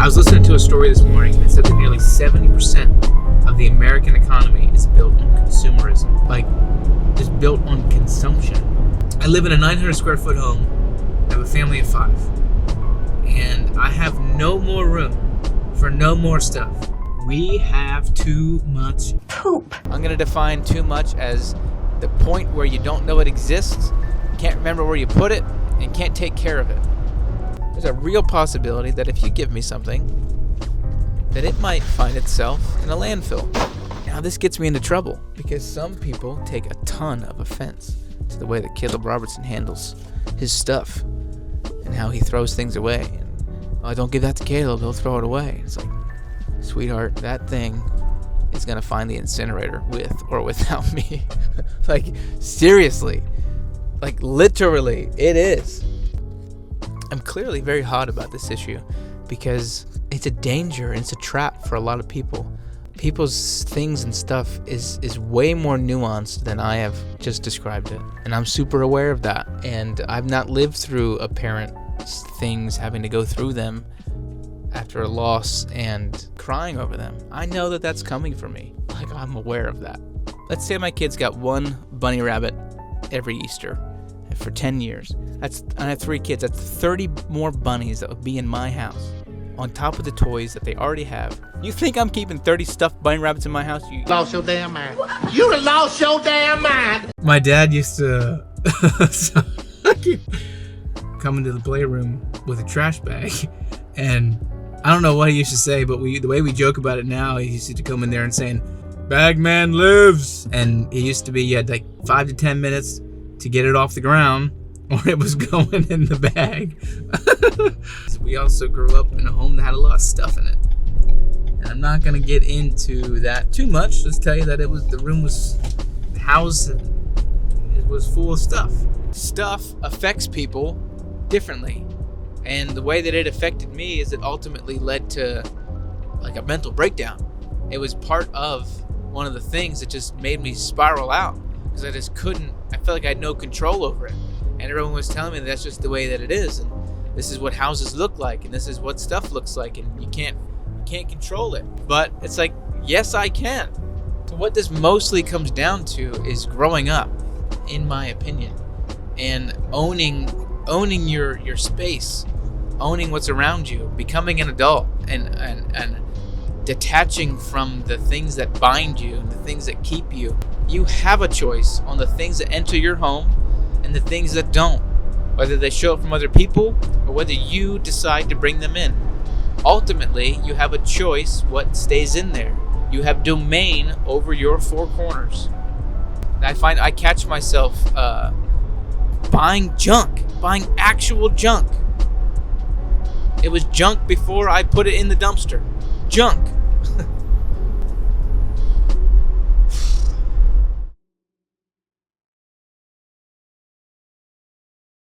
I was listening to a story this morning and it said that nearly 70% of the American economy is built on consumerism. Like, just built on consumption. I live in a 900 square foot home. I have a family of 5. And I have no more room for no more stuff. We have too much poop. I'm going to define too much as the point where you don't know it exists, can't remember where you put it, and can't take care of it. There's a real possibility that if you give me something, that it might find itself in a landfill. Now this gets me into trouble because some people take a ton of offense to the way that Caleb Robertson handles his stuff and how he throws things away. And, oh, don't give that to Caleb, he'll throw it away. It's like, sweetheart, that thing is going to find the incinerator with or without me. Like, seriously. Like, literally, it is. I'm clearly very hot about this issue because it's a danger and it's a trap for a lot of people. People's things and stuff is way more nuanced than I have just described it. And I'm super aware of that. And I've not lived through a parent's things, having to go through them after a loss and crying over them. I know that that's coming for me. Like, I'm aware of that. Let's say my kids got one bunny rabbit every Easter for 10 years. I have 3 kids. That's 30 more bunnies that would be in my house on top of the toys that they already have. You think I'm keeping 30 stuffed bunny rabbits in my house? You lost your damn mind. You done lost your damn mind. My dad used to come into the playroom with a trash bag, and I don't know what he used to say, but the way we joke about it now, he used to come in there and saying, "Bagman lives," and it used to be you had like 5 to 10 minutes to get it off the ground, or it was going in the bag. We also grew up in a home that had a lot of stuff in it. And I'm not going to get into that too much. Just tell you that the house it was full of stuff. Stuff affects people differently. And the way that it affected me is it ultimately led to like a mental breakdown. It was part of one of the things that just made me spiral out because I felt like I had no control over it. And everyone was telling me that's just the way that it is, and this is what houses look like, and this is what stuff looks like, and you can't control it. But it's like, yes, I can. So what this mostly comes down to is growing up, in my opinion, and owning your space, owning what's around you, becoming an adult, and detaching from the things that bind you and the things that keep you. You have a choice on the things that enter your home and the things that don't, whether they show up from other people or whether you decide to bring them in. Ultimately, you have a choice what stays in there. You have domain over your 4 corners. And I catch myself buying actual junk. It was junk before I put it in the dumpster. Junk.